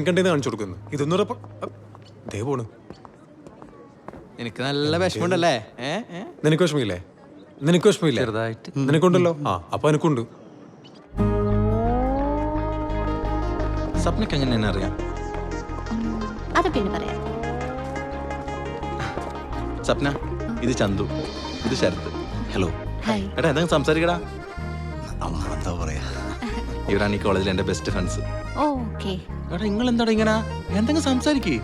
കണ്ടേന്ന് കാണിച്ചു കൊടുക്കുന്നു. ഇതൊന്നും ദേ പോണ്. എനിക്ക് നല്ല വിഷമമുണ്ടല്ലേ? നിനക്ക് വിഷമില്ലേ? നിനക്ക് വിഷമില്ലേ? ചെറുതായിട്ട്. നിനക്കുണ്ടല്ലോ. അപ്പൊ എനിക്കുണ്ട്. സ്വപ്നക്ക് എങ്ങനെ എന്നെ അറിയാം? അത് പിന്നെ പറയാം. സ്വപ്ന, ഇത് ചന്തു, ഇത് ശരത്. ഹലോ. ഹായ്. എടാ എന്തെങ്കിലും സംസാരിക്കടാ. എന്താ പറയാ, ഇവരാണ് ഈ കോളേജിലെ എന്റെ ബെസ്റ്റ് ഫ്രണ്ട്സ്. ഓക്കേ. എടാ നിങ്ങൾ എന്താടാ ഇങ്ങനെ എന്തെങ്കിലും സംസാരിക്കേ?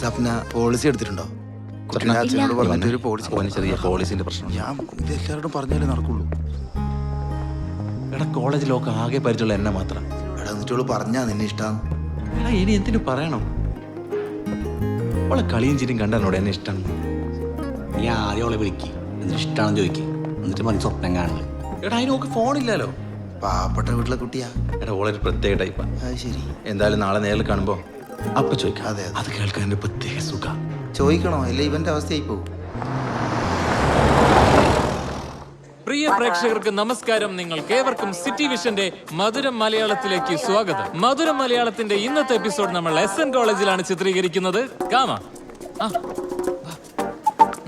സപ്ന പോളിസി എടുത്തിട്ടുണ്ടോ? സ്വപ്ന, അച്ഛനോട് പറഞ്ഞിട്ട് ഒരു പോളിസി. അവന് ചെറിയ പോളിസിന്റെ പ്രശ്നം. ഞാൻ ഇത് എല്ലാവരോടും പറഞ്ഞാലേ നടക്കുള്ളൂ. എടാ കോളേജിലൊക്കെ ആകെ പരിചയമുള്ള എന്നെ മാത്രം. എടാ എന്നിട്ടോള് പറഞ്ഞാ നിന്നെ ഇഷ്ടമാണ്. എടാ ഇനി എന്തിനു പറയണം? അവളെ കളിയും ചിരിയും കണ്ടോടെ എന്നെ ഇഷ്ടമാണ്. നീ ആദ്യം അവളെ വിളിക്ക്, എന്നിട്ട് ഇഷ്ടമാണെന്ന് ചോദിക്കും, എന്നിട്ട് മതി സ്വപ്നം കാണുക. എടാ അതിനൊക്കെ ഫോണില്ലല്ലോ. പാവപ്പെട്ട വീട്ടിലെ കുട്ടിയാ. എടാ ഓളൊരു പ്രത്യേക ടൈപ്പാ. അത് ശരി. എന്തായാലും നാളെ നേരിൽ കാണുമ്പോ അപ്പൊ ചോദിക്കാം. അതെ, അത് കേൾക്കാൻ എന്റെ പ്രത്യേക സുഖ. ചോദിക്കണോ? അല്ല ഇവന്റെ അവസ്ഥയായി പോകും. പ്രിയ പ്രേക്ഷകർക്ക് നമസ്കാരം. നിങ്ങൾക്കേവർക്കും സിറ്റി വിഷന്റെ മധുരം മലയാളത്തിലേക്ക് സ്വാഗതം. മധുരം മലയാളത്തിന്റെ ഇന്നത്തെ എപ്പിസോഡ് നമ്മൾ SN കോളേജിലാണ് ചിത്രീകരിക്കുന്നത്. കാണാം.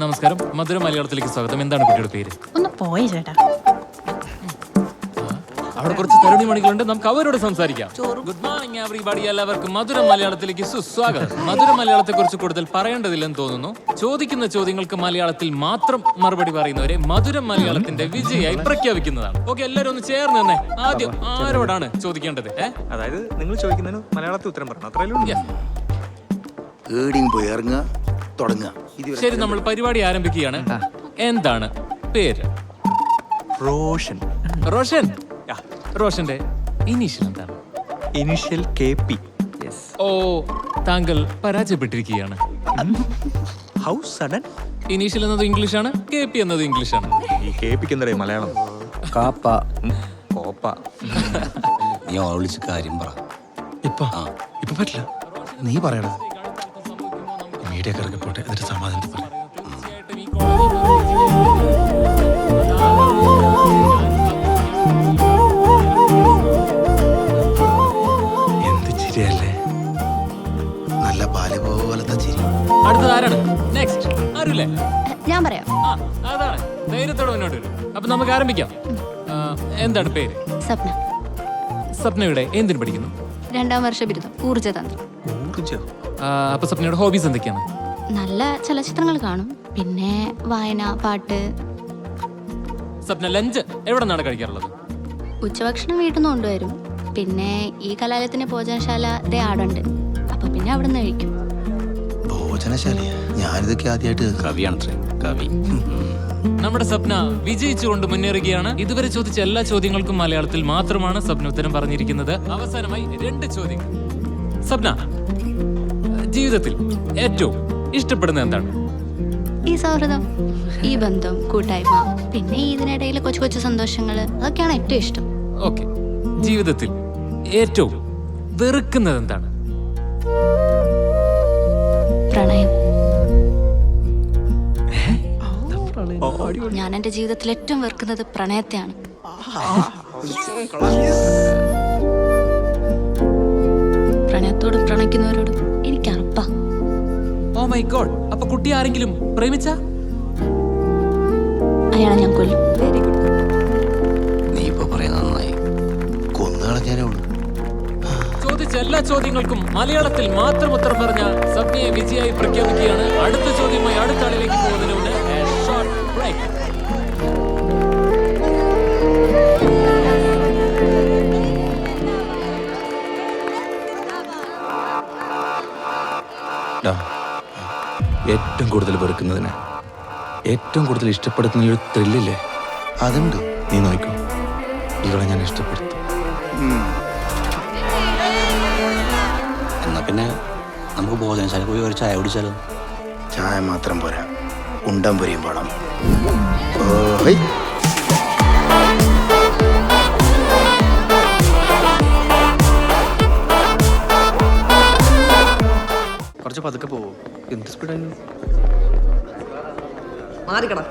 നമസ്കാരം, മധുരം മലയാളത്തിലേക്ക് സ്വാഗതം. എന്താണ് കുട്ടിയുടെ പേര്? ഒന്ന് പോയി ചേട്ടാ. അവിടെ കുറച്ച് തരുണി മണികളുണ്ട്, നമുക്ക് അവരോട് സംസാരിക്കാം. Good morning everybody. എല്ലാവർക്കും മധുരം മലയാളത്തിലേക്ക് സുസ്വാഗതം. മധുരം മലയാളത്തെ കുറിച്ച് കൂടുതൽ പറയേണ്ടതില്ലെന്ന് തോന്നുന്നു. ചോദിക്കുന്ന ചോദ്യങ്ങൾക്ക് മലയാളത്തിൽ മാത്രം മറുപടി പറയുന്നവരെ മധുരം മലയാളത്തിന്റെ വിജയായി പ്രഖ്യാപിക്കുന്നതാണ്. ഓക്കെ, എല്ലാവരും ഒന്ന് ചേർന്ന് തന്നെ. ആദ്യം ആരോടാണ് ചോദിക്കേണ്ടത്? അതായത് നിങ്ങൾ ചോദിക്കുന്നതിന് മലയാളത്തിൽ ഉത്തരം പറയണം. അത്രയല്ലേ? ഏടിയും പോയി ഇറങ്ങുക, തുടങ്ങുക. ശരി, നമ്മൾ പരിപാടി ആരംഭിക്കുകയാണ്. എന്താണ് പേര്? റോഷൻ. റോഷൻ. റോഷന്റെ ഇനീഷ്യൽ എന്താണ്? Initial KP. ഓ, താങ്കൾ പരാജയപ്പെട്ടിരിക്കുകയാണ്. How sudden? ഇനീഷ്യൽ എന്നത് ഇംഗ്ലീഷാണ്, KP എന്നത് ഇംഗ്ലീഷാണ്. ഈ KPക്ക് എന്താ മലയാളം? കാപ്പ. കോപ്പ. നീ അവളെ വിളിച്ച് കാര്യം പറ. ഇപ്പൊ പറ്റില്ല. നീ പറയണ മീഡിയക്കാരൊക്കെ പോട്ടെ, എന്നിട്ട് സമാധാനത്തിൽ പറയാം. എന്ത് ചിരിയല്ലേ? നല്ല പാല് പോലത്തെ ചിരി. അടുത്തത് ആരാണ്? നെക്സ്റ്റ് ആരുല്ലേ? ഞാൻ പറയാം. അതാണ്. ധൈര്യത്തോടെ മുന്നോട്ട് വരും. അപ്പൊ നമുക്ക് ആരംഭിക്കാം. എന്താണ് പേര്? സ്വപ്ന. സ്വപ്നയുടെ എന്തിനു പഠിക്കുന്നു? 2ാം വർഷ ബിരുദം, ഊർജ്ജതന്ത്രം. അപ്പൊ സ്വപ്നയുടെ ഹോബീസ് എന്തൊക്കെയാണ്? നല്ല ചലച്ചിത്രങ്ങൾ കാണും, പിന്നെ വായന, പാട്ട്. സ്വപ്ന ലഞ്ച് എവിടെ നിന്നാണ് കഴിക്കാറുള്ളത്? ഉച്ചഭക്ഷണം വീട്ടിൽ നിന്ന് കൊണ്ടുവരും. പിന്നെ ഈ കലാലയത്തിന്റെ ഭോജനശാല ആടുണ്ട്, അപ്പൊ പിന്നെ അവിടെ നിന്ന് കഴിക്കും. ഭോജനശാലയാ? ഞാനിതൊക്കെ ആദ്യമായിട്ട്. കവിയാണത്രേ, കവി. നമ്മുടെ സ്വപ്ന വിജയിച്ചുകൊണ്ട് മുന്നേറുകയാണ്. ഇതുവരെ ചോദിച്ച എല്ലാ ചോദ്യങ്ങൾക്കും മലയാളത്തിൽ മാത്രമാണ് സ്വപ്ന ഉത്തരം പറഞ്ഞിരിക്കുന്നത്. അവസാനമായി 2 ചോദ്യങ്ങൾ. സ്വപ്ന, ജീവിതത്തിൽ ഏറ്റവും ഇഷ്ടപ്പെടുന്നത് എന്താണ്? ഈ സൗഹൃദം, ഈ ബന്ധം, കൂട്ടായ്മ, പിന്നെ ഇതിനിടയിൽ കൊച്ചു കൊച്ചു സന്തോഷങ്ങൾ, അതൊക്കെയാണ് ഏറ്റവും ഇഷ്ടം. ഓക്കെ, ജീവിതത്തിൽ ഏറ്റവും വെറുക്കുന്നത് എന്താണ്? പ്രണയം. ഞാൻ എന്റെ ജീവിതത്തിൽ ഏറ്റവും വെറുക്കുന്നത് പ്രണയത്തെയാണ്. പ്രണയത്തോടും പ്രണയിക്കുന്നവരോടും എനിക്ക് അറപ്പാ. Oh my God. അപ്പൊ കുട്ടി ആരെങ്കിലും പ്രേമിച്ച? അയാളെ ഞാൻ കൊല്ലും. Very good. നീ ഇപ്പൊ പറയുന്നത് നന്നായി. കൊന്നുകളഞ്ഞാലേ ഉള്ളൂ. ചോദിച്ച എല്ലാ ചോദ്യങ്ങൾക്കും മലയാളത്തിൽ മാത്രം ഉത്തരം പറഞ്ഞ സ്വപ്നയെ വിജയായി പ്രഖ്യാപിക്കുകയാണ്. അടുത്ത ചോദ്യമായി അടുത്ത ആളിലേക്ക് പോകുന്നതിന് മുന്നേ ഷോർട്ട് ബ്രേക്ക്. ഏറ്റവും കൂടുതൽ വെറുക്കുന്നതിന് ഏറ്റവും കൂടുതൽ ഇഷ്ടപ്പെടുന്ന ഒരു ത്രില്ലില്ലേ? അതുണ്ട്. നീ നോക്കൂ, ഇവളെ ഞാൻ ഇഷ്ടപ്പെടുത്തും. എന്നാ പിന്നെ നമുക്ക് ഭോജനശാല പോയി ഒരു ചായ കുടിച്ചാലോ? ചായ മാത്രം പോരാ, ഉണ്ടം പൊരിയും പോണം. ഓ കുറച്ച് പതുക്കെ പോവോ? എന്ത് സ്പീഡായിരുന്നു?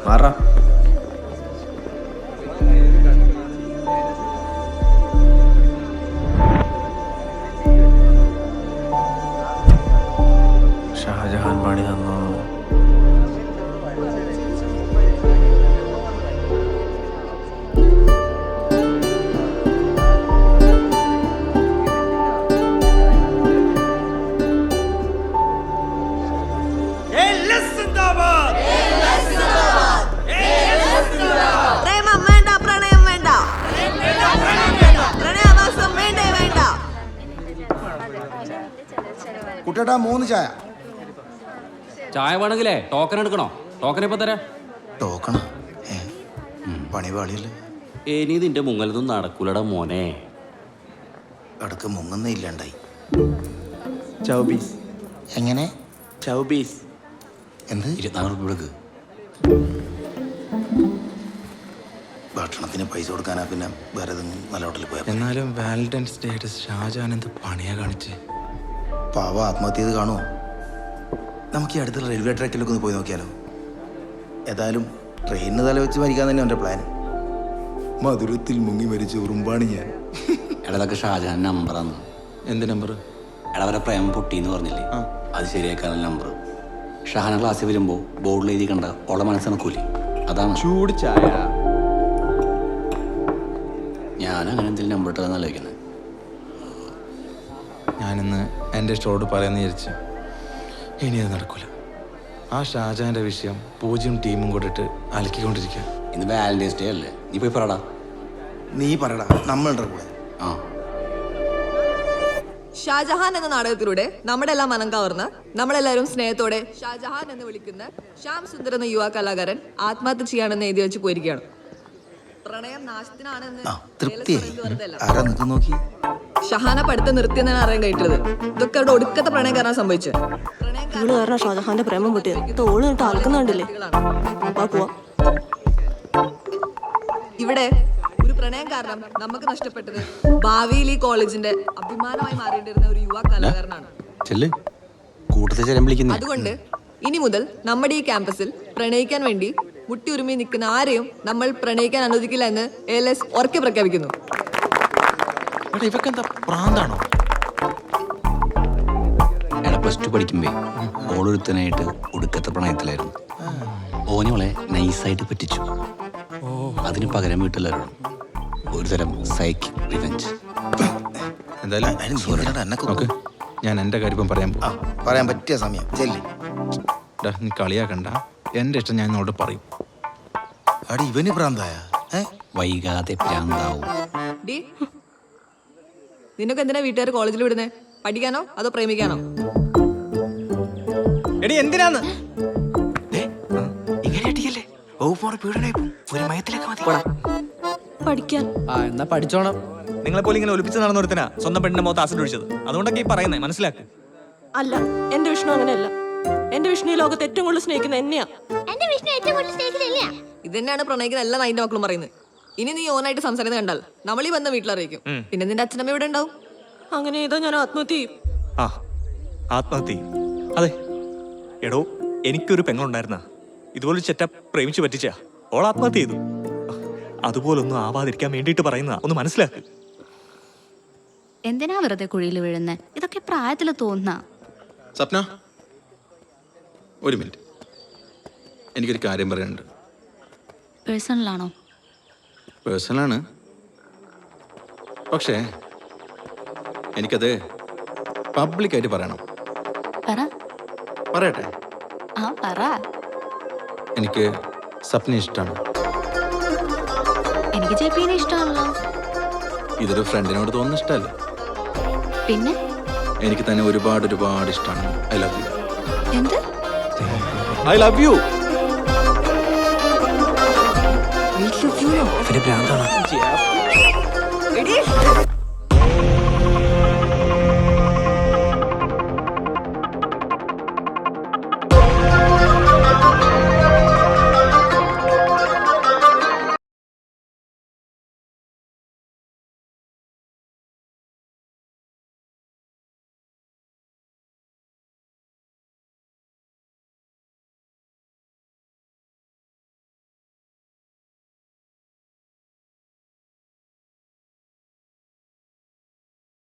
മാറാ. പണി തന്നോ? പ്രേമം വേണ്ട, പ്രണയം വേണ്ട, പ്രണയാവാസം വേണ്ടേ വേണ്ട. കുട്ടേട്ടാ 3 ചായ. ചായ വേണമെങ്കിലേ ടോക്കൺ എടുക്കണോ? ടോക്കൺ ഇപ്പൊ തരാം. ടോക്കണോ? പണി പാളിയല്ലേ. ഇനി നിന്റെ മുങ്ങലൊന്നും നടക്കൂലടാ മോനെ. അടുക്ക് മുങ്ങുന്നേ ഇല്ലാണ്ടായി. ചൗബീസ്. എങ്ങനെ? ചൗബീസ്. എന്ത്? 24 രൂപ എടുക്ക്. ഭക്ഷണത്തിന് പൈസ കൊടുക്കാനാ പിന്നെ വേറെ ഏതെങ്കിലും നല്ല ഹോട്ടലിൽ പോയാൽ. എന്നാലും വാലന്റൈൻസ് ഡേ ആയിട്ട് ഷാജാൻ എന്ത് പണിയാ കാണിച്ച്? പാവ ആത്മഹത്യ ചെയ്ത് കാണുമോ? നമുക്ക് ഈ അടുത്തുള്ള റെയിൽവേ ട്രാക്കിലൊക്കെ ഒന്ന് പോയി നോക്കിയാലോ? ഏതായാലും ട്രെയിനിന് തല വെച്ച് മരിക്കാൻ തന്നെ എൻ്റെ പ്ലാൻ. മധുരത്തിൽ മുങ്ങി മരിച്ച ഉറുമ്പാണ് ഞാൻ. എടതൊക്കെ ഷാജഹാൻ നമ്പറാന്ന്. എന്ത് നമ്പർ? എടാ വരെ പ്രേമം പൊട്ടിന്ന് പറഞ്ഞില്ലേ, അത് ശരിയാക്കാനുള്ള നമ്പർ. ഷഹാന ക്ലാസ്സിൽ വരുമ്പോൾ ബോർഡിൽ എഴുതി കണ്ട ഓളെ മനസ്സിനക്കൂലേ, അതാണ്. ചൂട് ചായ. ഞാൻ അങ്ങനെ എന്തെങ്കിലും നമ്പർ ഇട്ടതെന്ന് ആലോചിക്കുന്നത്. ഞാനിന്ന് എൻ്റെ ഇഷ്ടത്തോട് പറയാമെന്ന് വിചാരിച്ചു. ഇനി അത് നടക്കൂല. ആ ഷാജാൻ്റെ വിഷയം പൂജ്യം ടീമും കൂടിയിട്ട് അലക്കിക്കൊണ്ടിരിക്കുക. ഇന്ന് വാലന്റൈൻസ് ഡേ അല്ലേ, നീ പോയി പറടാ. നീ പറയടാ, നമ്മളുടെ കൂടെ. ആ ഷാജഹാൻ എന്ന നാടകത്തിലൂടെ നമ്മുടെ എല്ലാം മനം കവർന്ന് നമ്മളെല്ലാവരും സ്നേഹത്തോടെ ഷാജഹാൻ എന്ന് വിളിക്കുന്ന ശ്യാം സുന്ദർ എന്ന യുവ കലാകാരൻ ആത്മഹത്യ ചെയ്യാണെന്ന് എഴുതി വെച്ച് പോയിരിക്കുകയാണ്. പ്രണയം നാശത്തിനാണെന്ന് തൃപ്തിയായി. ആരാ നിൽക്കും നോക്കി? ഷഹാന പഠിത്തം നിർത്തിയെന്നാണ് അറിയാൻ കഴിയുന്നത്. ഇതൊക്കെ അവിടെ ഒടുക്കത്തെ പ്രണയം കാരണം സംഭവിച്ചത്. ഇവള് കാരണം ഷാജഹാന്റെ പ്രേമം പൊട്ടിയത്. തോള് നിട്ട് ആൽക്കുന്നുണ്ടല്ലേ? ഇവിടെ ഒരു പ്രണയം കാരണം നമുക്ക് നഷ്ടപ്പെട്ടത് ഭാവിയിൽ ഈ കോളേജിന്റെ അഭിമാനമായി മാറേണ്ടിരുന്ന ഒരു യുവ കലാകാരനാണ്. ചെല്ല്, കൂട്ടത്തിൽ ചെല്ലാൻ വിളിക്കുന്നു. അതുകൊണ്ട് ഇനി മുതൽ നമ്മുടെ ഈ ക്യാമ്പസിൽ പ്രണയിക്കാൻ വേണ്ടി മുട്ടിയുരുമി നിൽക്കുന്ന ആരെയും നമ്മൾ പ്രണയിക്കാൻ അനുവദിക്കില്ല എന്ന് ALS ഉറക്കെ പ്രഖ്യാപിക്കുന്നു. ഇവക്കെന്താ പ്രാന്താണോ? എടാ +2 പഠിക്കുമ്പേ ഓളൊരുത്തനായിട്ട് ഒടുക്കത്തെ പ്രണയത്തിലായിരുന്നു. ഓനോളെ നൈസായിട്ട് പറ്റിച്ചു. അതിന് പകരം വീട്ടിലായിരുന്നു ഒരു തരം സൈക്കിക് റിവെഞ്ച്. എന്തായാലും നോക്ക്, ഞാൻ എൻ്റെ കാര്യം പറയാൻ പോകും. പറയാൻ പറ്റിയ സമയം ചെല്ലി. നീ കളിയാക്കണ്ട, എൻ്റെ ഇഷ്ടം ഞാൻ എന്നോട് പറയും. അടി ഇവന് പ്രാന്തായ വൈകാതെ പ്രാന്താവും. നിനക്ക് എന്തിനാ വീട്ടുകാർ കോളേജിൽ വിടുന്നേ? പഠിക്കാനോ അതോ പ്രേമിക്കാനോ? എടി എന്തിനാന്ന്? പഠിക്കാൻ. എന്നാ പഠിച്ചോണം. നിങ്ങളെ പോലെ ഇങ്ങനെ ഒലിപ്പിച്ച് നടന്നൊരുത്തനാ സ്വന്തം പെണ്ണിന്റെ മുഖത്ത് ആസിഡ് ഒഴിച്ചത്. അതുകൊണ്ടൊക്കെ ഈ പറയുന്നേ, മനസ്സിലാക്ക്. അല്ല, എന്റെ വിഷ്ണു അങ്ങനെയല്ല. എന്റെ വിഷ്ണു ഈ ലോകത്ത് ഏറ്റവും കൂടുതൽ സ്നേഹിക്കുന്ന എന്നെയാ. ഇത് തന്നെയാണ് പ്രണയിക്കുന്ന എല്ലാ നായിന്റെ മക്കളും പറയുന്നത്. ഇനി നീ ഓനായിട്ട് സംസാരിക്കുന്നത് കണ്ടാൽ നമ്മൾ ഈ ബന്ധം വീട്ടിലറിയിക്കും. പിന്നെ നിന്റെ അച്ഛനമ്മ ഇവിടെ ഉണ്ടാവും. അങ്ങനെ ചെയ്താൽ ഞാൻ ആത്മഹത്യ ചെയ്യും. ആ, ആത്മഹത്യ ചെയ്യും. അതെ എടോ, എനിക്കൊരു പെങ്ങളുണ്ടായിരുന്ന ഇതുപോലെ ചെറ്റ പ്രേമിച്ച് പറ്റിച്ച ഓൾ ആത്മഹത്യ ചെയ്തു. അതുപോലൊന്നും ആവാതിരിക്കാൻ വേണ്ടിയിട്ട് പറയുന്ന ഒന്ന് മനസ്സിലാക്ക്. എന്തിനാ വെറുതെ കുഴിയിൽ വീഴുന്നത്? ഇതൊക്കെ പ്രായത്തിൽ തോന്നുന്ന. സ്വപ്ന, ഒരു മിനിറ്റ്, എനിക്കൊരു കാര്യം പറയാനുണ്ട്. പേഴ്സണലാണോ? പേഴ്സണലാണ്, പക്ഷേ എനിക്കത് പബ്ലിക്കായിട്ട് പറയണം. പറയട്ടെ? ആ പറ. എനിക്ക് സ്വപ്ന ഇഷ്ടമാണ്. എനിക്ക് ജെപിനെ ഇഷ്ടമാണല്ലോ. ഇതൊരു ഫ്രണ്ടിനോട് തോന്നുന്ന ഇഷ്ടമല്ല. പിന്നെ എനിക്ക് തന്നെ ഒരുപാട് ഒരുപാട് ഇഷ്ടമാണ്. I love you. എന്ത്? I love you. ഭ്രാന്താണ്.